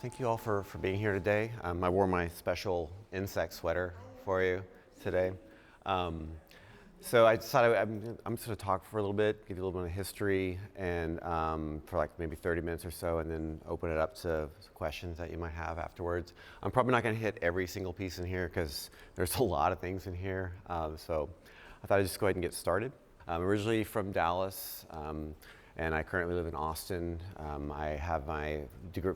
Thank you all for being here today. I wore my special insect sweater for you today. So I decided I'm just going to talk for a little bit, give you a little bit of history, and for like maybe 30 minutes or so, and then open it up to questions that you might have afterwards. I'm probably not going to hit every single piece in here because there's a lot of things in here. So I thought I'd just go ahead and get started. I'm originally from Dallas. And I currently live in Austin. I have my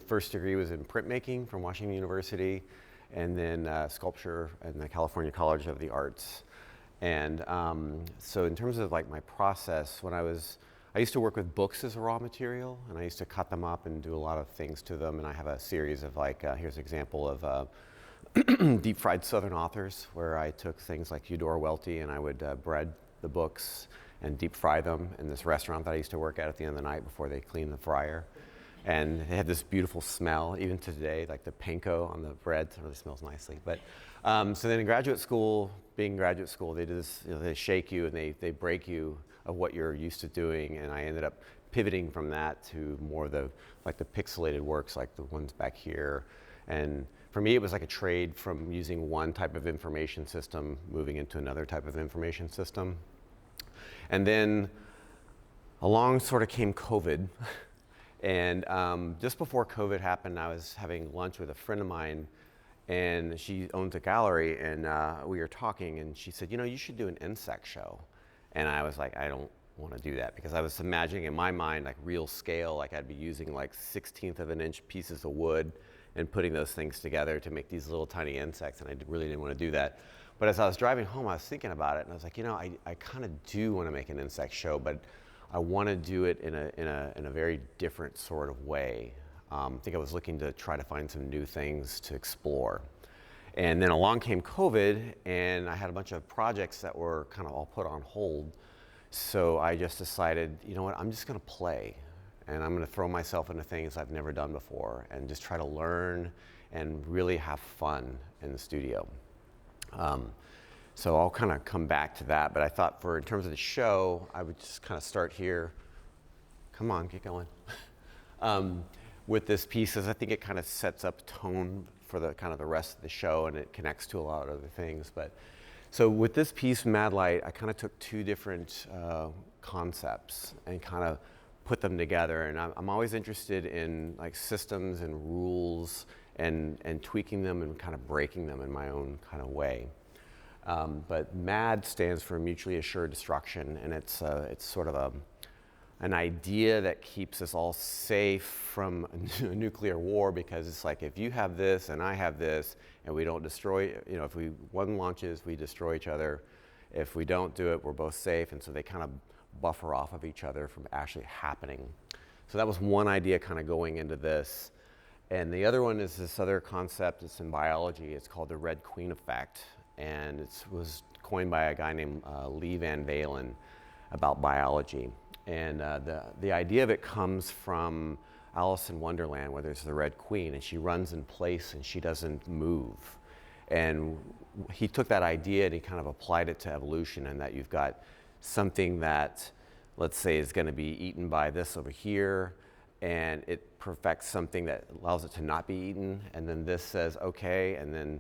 first degree was in printmaking from Washington University, and then sculpture in the California College of the Arts. And so in terms of like my process, I used to work with books as a raw material, and I used to cut them up and do a lot of things to them. And I have a series of here's an example of deep fried Southern authors, where I took things like Eudora Welty and I would bread the books and deep fry them in this restaurant that I used to work at the end of the night before they cleaned the fryer. And they had this beautiful smell, even to today, like the panko on the bread really smells nicely. But so then in graduate school, being graduate school, they do this, they shake you and they break you of what you're used to doing. And I ended up pivoting from that to more of the pixelated works, like the ones back here. And for me, it was like a trade from using one type of information system, moving into another type of information system. And then along sort of came COVID. And just before COVID happened, I was having lunch with a friend of mine, and she owns a gallery, and we were talking, and she said, you should do an insect show. And I was like, I don't want to do that, because I was imagining in my mind like real scale, like I'd be using like 1/16 of an inch pieces of wood and putting those things together to make these little tiny insects, and I really didn't want to do that. But as I was driving home, I was thinking about it, and I was like, I kind of do want to make an insect show, but I want to do it in a very different sort of way. I think I was looking to try to find some new things to explore. And then along came COVID, and I had a bunch of projects that were kind of all put on hold. So I just decided, I'm just going to play, and I'm going to throw myself into things I've never done before and just try to learn and really have fun in the studio. So I'll kind of come back to that, but I thought in terms of the show, I would just kind of start here. Come on, get going. With this piece, as I think it kind of sets up tone for the kind of the rest of the show, and it connects to a lot of other things. But so with this piece, Mad Light, I kind of took two different concepts and kind of put them together. And I'm always interested in like systems and rules and tweaking them and kind of breaking them in my own kind of way. But MAD stands for Mutually Assured Destruction, and it's sort of an idea that keeps us all safe from a nuclear war, because it's like if you have this and I have this and we don't destroy, if one launches, we destroy each other. If we don't do it, we're both safe, and so they kind of buffer off of each other from actually happening. So that was one idea kind of going into this. And the other one is this other concept. It's in biology. It's called the Red Queen effect. And it was coined by a guy named Lee Van Valen about biology. And the idea of it comes from Alice in Wonderland, where there's the Red Queen, and she runs in place and she doesn't move. And he took that idea and he kind of applied it to evolution, and that you've got something that, let's say, is going to be eaten by this over here, and it perfects something that allows it to not be eaten, and then this says okay, and then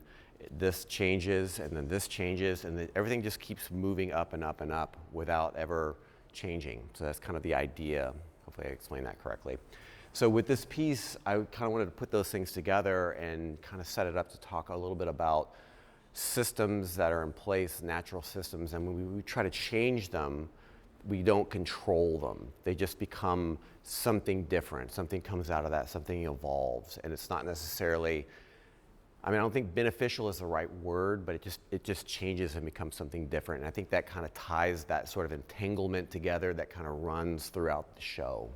this changes, and then this changes, and everything just keeps moving up and up and up without ever changing. So that's kind of the idea. Hopefully I explained that correctly. So with this piece, I kind of wanted to put those things together and kind of set it up to talk a little bit about systems that are in place, natural systems, and when we try to change them, we don't control them. They just become something different. Something comes out of that, something evolves, and it's not necessarily, I don't think beneficial is the right word, but it just changes and becomes something different. And I think that kind of ties that sort of entanglement together that kind of runs throughout the show.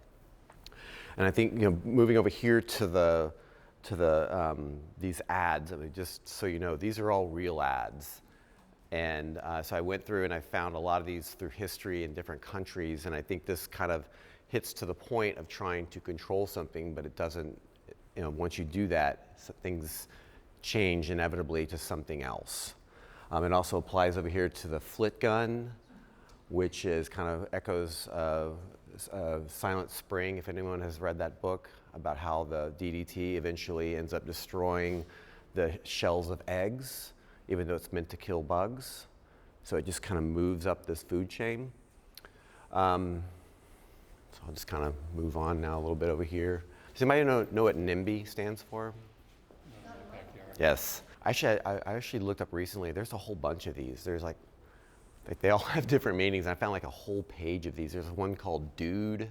And I think, moving over here to these ads, just so you know, these are all real ads. And so I went through and I found a lot of these through history in different countries, and I think this kind of hits to the point of trying to control something, but it doesn't, once you do that, things change inevitably to something else. It also applies over here to the flit gun, which is kind of echoes Silent Spring, if anyone has read that book, about how the DDT eventually ends up destroying the shells of eggs, even though it's meant to kill bugs. So it just kind of moves up this food chain. So I'll just kind of move on now a little bit over here. Does anybody know what NIMBY stands for? Yes. I actually looked up recently. There's a whole bunch of these. There's like they all have different meanings. I found like a whole page of these. There's one called Dude.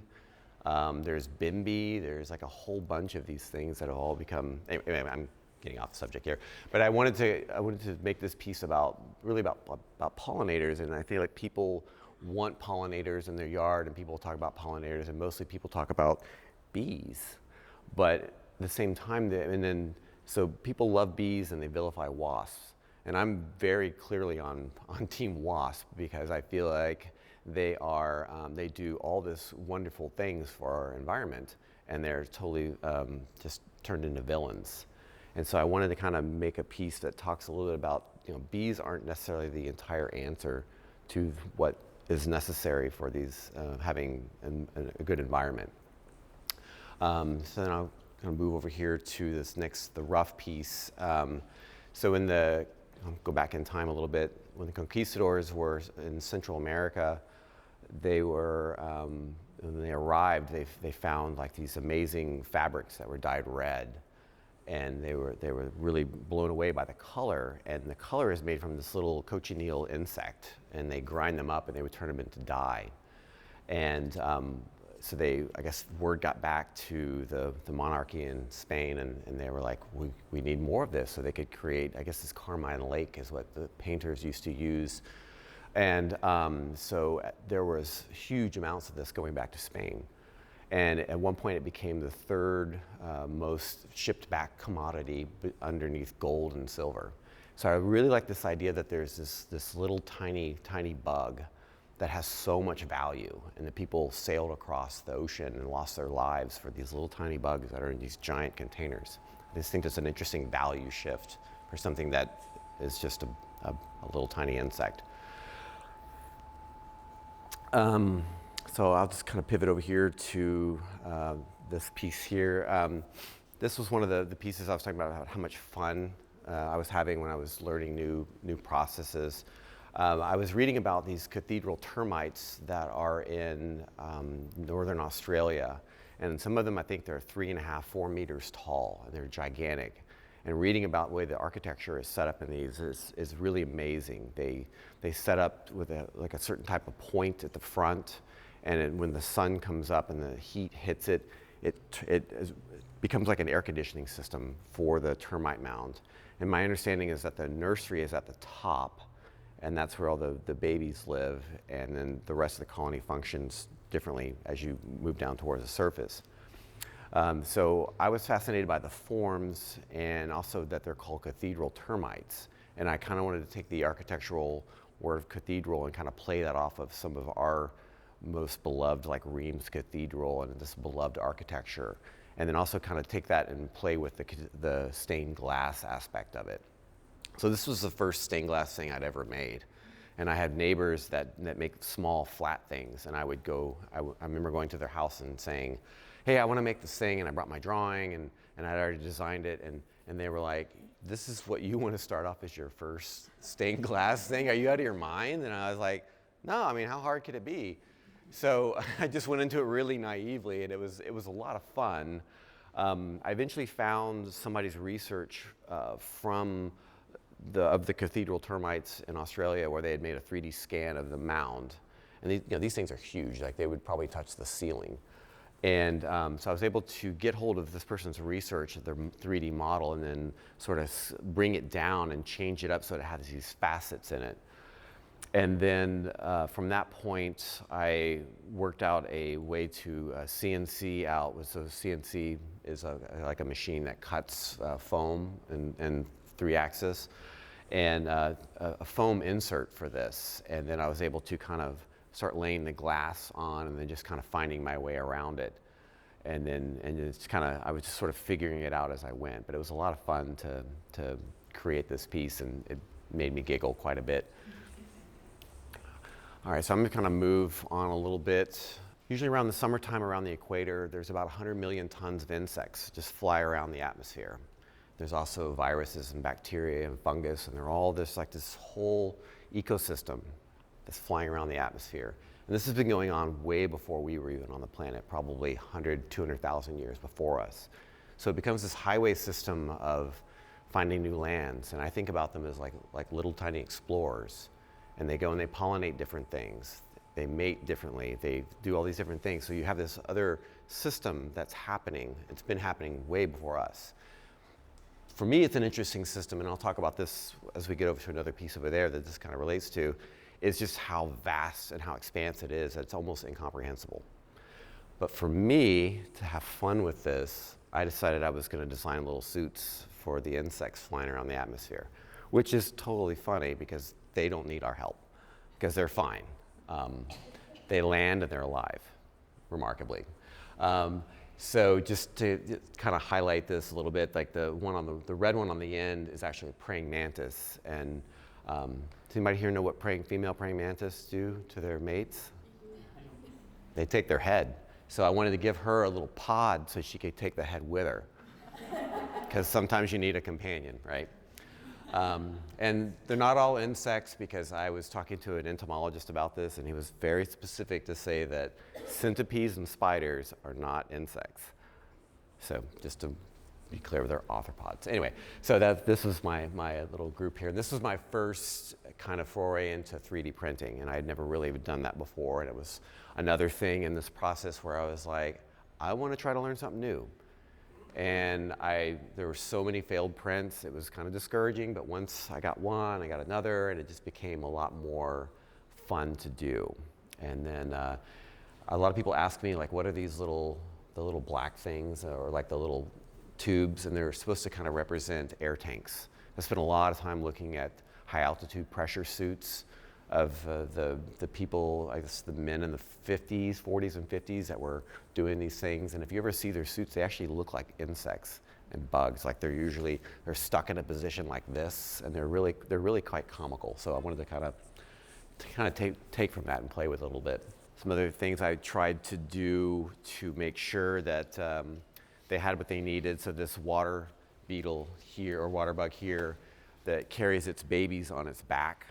There's Bimby. There's like a whole bunch of these things that have all become. Anyway, I'm getting off the subject here, but I wanted to make this piece about pollinators, and I feel like people want pollinators in their yard, and people talk about pollinators, and mostly people talk about bees. But at the same time, so people love bees and they vilify wasps. And I'm very clearly on Team Wasp, because I feel like they do all this wonderful things for our environment, and they're totally just turned into villains. And so I wanted to kind of make a piece that talks a little bit about, bees aren't necessarily the entire answer to what is necessary for these having a good environment. So then I'll kind of move over here to the rough piece. So I'll go back in time a little bit. When the conquistadors were in Central America, when they arrived, they found like these amazing fabrics that were dyed red. And they were really blown away by the color. And the color is made from this little cochineal insect. And they grind them up and they would turn them into dye. And so I guess word got back to the monarchy in Spain, and they were like, we need more of this. So they could create, I guess this carmine lake is what the painters used to use. And so there was huge amounts of this going back to Spain. And at one point it became the third most shipped back commodity underneath gold and silver. So I really like this idea that there's this little tiny bug that has so much value, and that people sailed across the ocean and lost their lives for these little tiny bugs that are in these giant containers. I just think it's an interesting value shift for something that is just a little tiny insect. So I'll just kind of pivot over here to this piece here. This was one of the pieces I was talking about how much fun I was having when I was learning new processes. I was reading about these cathedral termites that are in northern Australia, and some of them, I think they're 3.5, 4 meters tall, and they're gigantic. And reading about the way the architecture is set up in these is really amazing. They set up with a certain type of point at the front, and when the sun comes up and the heat hits it, it becomes like an air conditioning system for the termite mound. And my understanding is that the nursery is at the top, and that's where all the babies live, and then the rest of the colony functions differently as you move down towards the surface. So I was fascinated by the forms, and also that they're called cathedral termites. And I kind of wanted to take the architectural word of cathedral and kind of play that off of some of our most beloved, like Reims Cathedral and this beloved architecture. And then also kind of take that and play with the stained glass aspect of it. So this was the first stained glass thing I'd ever made. And I had neighbors that make small flat things, and I remember going to their house and saying, hey, I want to make this thing, and I brought my drawing, and I'd already designed it, and they were like, this is what you want to start off as your first stained glass thing? Are you out of your mind? And I was like, no, I mean, how hard could it be? So I just went into it really naively, and it was a lot of fun. I eventually found somebody's research from the cathedral termites in Australia, where they had made a 3D scan of the mound. And these things are huge, like they would probably touch the ceiling. And so I was able to get hold of this person's research of their 3D model, and then sort of bring it down and change it up so it has these facets in it. And then from that point, I worked out a way to CNC out. So CNC is like a machine that cuts foam and 3-axis, and a foam insert for this. And then I was able to kind of start laying the glass on, and then just kind of finding my way around it. And it's kind of, I was just sort of figuring it out as I went. But it was a lot of fun to create this piece, and it made me giggle quite a bit. All right, so I'm going to kind of move on a little bit. Usually around the summertime, around the equator, there's about 100 million tons of insects just fly around the atmosphere. There's also viruses and bacteria and fungus, and they're all this whole ecosystem that's flying around the atmosphere. And this has been going on way before we were even on the planet, probably 100, 200,000 years before us. So it becomes this highway system of finding new lands. And I think about them as like little tiny explorers. And they go and they pollinate different things. They mate differently. They do all these different things. So you have this other system that's happening. It's been happening way before us. For me, it's an interesting system, and I'll talk about this as we get over to another piece over there that this kind of relates to, is just how vast and how expansive it is. It's almost incomprehensible. But for me, to have fun with this, I decided I was going to design little suits for the insects flying around the atmosphere, which is totally funny because they don't need our help, because they're fine. They land and they're alive, remarkably. So just to kind of highlight this a little bit, like the red one on the end is actually a praying mantis. And does anybody here know what female praying mantis do to their mates? They take their head. So I wanted to give her a little pod so she could take the head with her. Because sometimes you need a companion, right? And they're not all insects, because I was talking to an entomologist about this, and he was very specific to say that centipedes and spiders are not insects. So just to be clear, they're arthropods. Anyway, so this was my little group here. This was my first kind of foray into 3D printing, and I had never really done that before. And it was another thing in this process where I was like, I want to try to learn something new. And there were so many failed prints, it was kind of discouraging, but once I got one, I got another, and it just became a lot more fun to do. And then a lot of people ask me, like, what are these the little black things, or like the little tubes, and they're supposed to kind of represent air tanks. I spent a lot of time looking at high altitude pressure suits of the people, I guess the men in the 40s and 50s that were doing these things. And if you ever see their suits, they actually look like insects and bugs. Like they're stuck in a position like this, and they're really quite comical. So I wanted to kind of take from that and play with it a little bit. Some other things I tried to do to make sure that they had what they needed. So this water beetle here, or water bug here, that carries its babies on its back.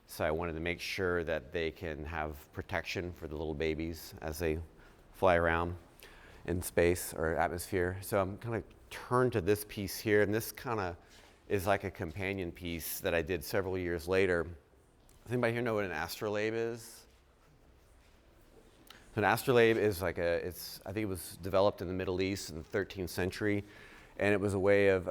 So I wanted to make sure that they can have protection for the little babies as they fly around in space or atmosphere. So I'm kind of turned to this piece here, and this kind of is like a companion piece that I did several years later. Does anybody here know what an astrolabe is? So an astrolabe is I think it was developed in the Middle East in the 13th century, and it was a way of,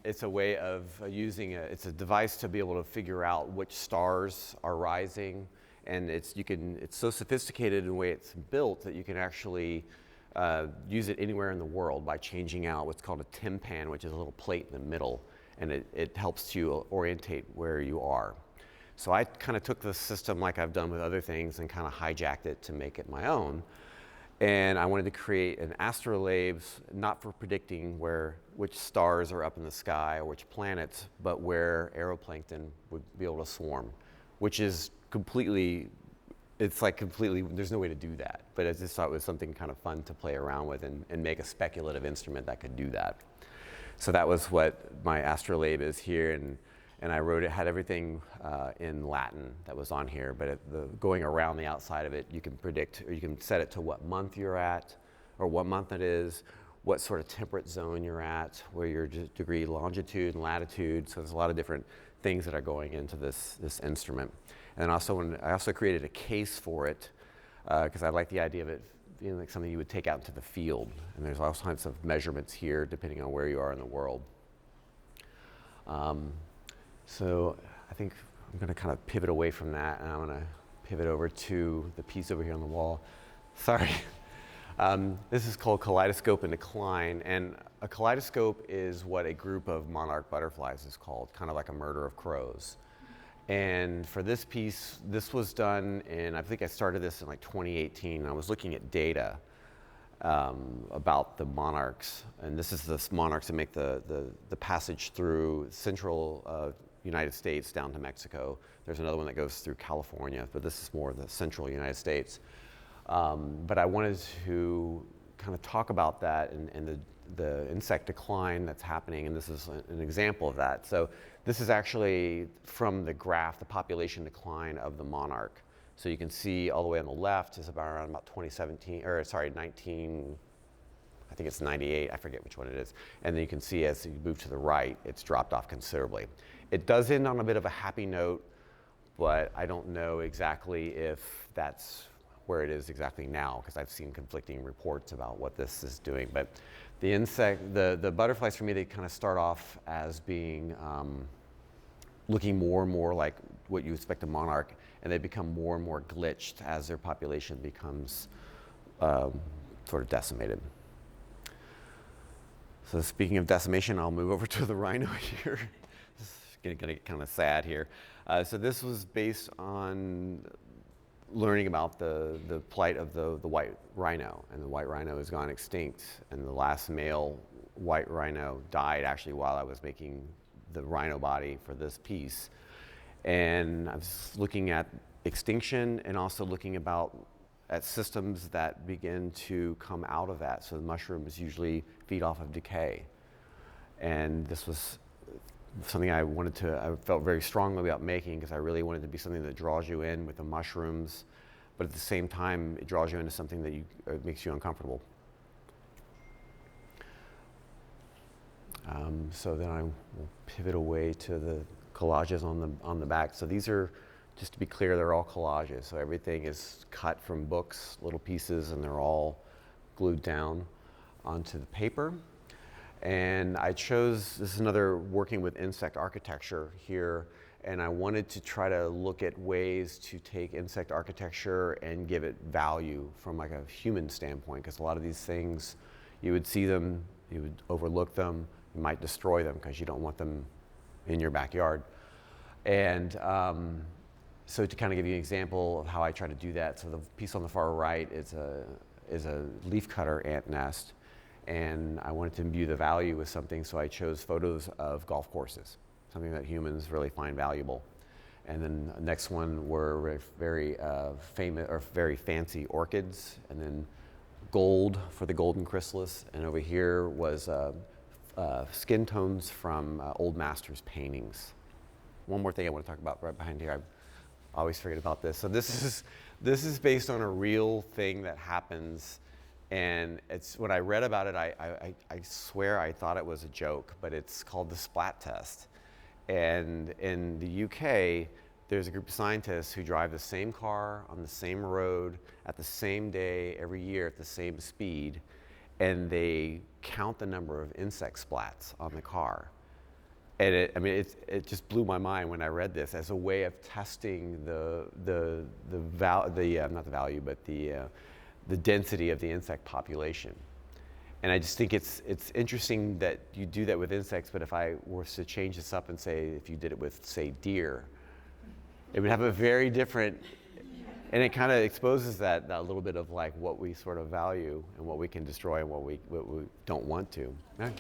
it's a way of it's a device to be able to figure out which stars are rising, and it's so sophisticated in the way it's built that you can actually use it anywhere in the world by changing out what's called a tympan, which is a little plate in the middle, and it helps you orientate where you are. So I kind of took this system like I've done with other things and kind of hijacked it to make it my own. And I wanted to create an astrolabe, not for predicting which stars are up in the sky or which planets, but where aeroplankton would be able to swarm, which is there's no way to do that. But I just thought it was something kind of fun to play around with and make a speculative instrument that could do that. So that was what my astrolabe is here, and I wrote it, had everything in Latin that was on here, but going around the outside of it, you can predict, or you can set it to what month you're at, or what month it is, what sort of temperate zone you're at, where your degree longitude and latitude. So there's a lot of different things that are going into this instrument. And I also created a case for it, because I like the idea of it being like something you would take out into the field. And there's all kinds of measurements here, depending on where you are in the world. So I think I'm going to kind of pivot away from that, and I'm going to pivot over to the piece over here on the wall. Sorry. This is called Kaleidoscope in Decline, and a kaleidoscope is what a group of monarch butterflies is called, kind of like a murder of crows. And for this piece, this was done I think I started this in like 2018, and I was looking at data about the monarchs, and this is the monarchs that make the passage through central United States down to Mexico. There's another one that goes through California, but this is more the central United States. But I wanted to kind of talk about that and the insect decline that's happening, and this is an example of that. So this is actually from the graph, the population decline of the monarch. So you can see all the way on the left is around 2017, or sorry, 19, I think it's 98, I forget which one it is. And then you can see as you move to the right, it's dropped off considerably. It does end on a bit of a happy note, but I don't know exactly if that's where it is exactly now, because I've seen conflicting reports about what this is doing. But the insect, the butterflies for me, they kind of start off as being looking more and more like what you expect a monarch, and they become more and more glitched as their population becomes sort of decimated. So speaking of decimation, I'll move over to the rhino here. This is gonna get kind of sad here. So this was based on learning about the plight of the white rhino, and the white rhino has gone extinct, and the last male white rhino died actually while I was making the rhino body for this piece. And I was looking at extinction and also looking at systems that begin to come out of that. So the mushrooms usually feed off of decay. And this was something I felt very strongly about making, because I really wanted to be something that draws you in with the mushrooms, but at the same time, it draws you into something that makes you uncomfortable. So then I will pivot away to the collages on the back. So these are, just to be clear, they're all collages. So everything is cut from books, little pieces, and they're all glued down onto the paper. And I chose, this is another working with insect architecture here, and I wanted to try to look at ways to take insect architecture and give it value from like a human standpoint, because a lot of these things, you would see them, you would overlook them, you might destroy them because you don't want them in your backyard. And so to kind of give you an example of how I try to do that, so the piece on the far right is a leafcutter ant nest, and I wanted to imbue the value with something, so I chose photos of golf courses, something that humans really find valuable. And then the next one were very famous or very fancy orchids, and then gold for the golden chrysalis, and over here was skin tones from old masters' paintings. One more thing I want to talk about right behind here. I always forget about this. So this is based on a real thing that happens, and it's, when I read about it, I swear I thought it was a joke, but it's called the splat test. And in the UK, there's a group of scientists who drive the same car on the same road at the same day every year at the same speed, and they count the number of insect splats on the car. And it just blew my mind when I read this as a way of testing the density of the insect population. And I just think it's interesting that you do that with insects, but if I were to change this up and say, if you did it with, say, deer, it would have a very different, and it kind of exposes that little bit of like what we sort of value and what we can destroy and what we don't want to. Yeah.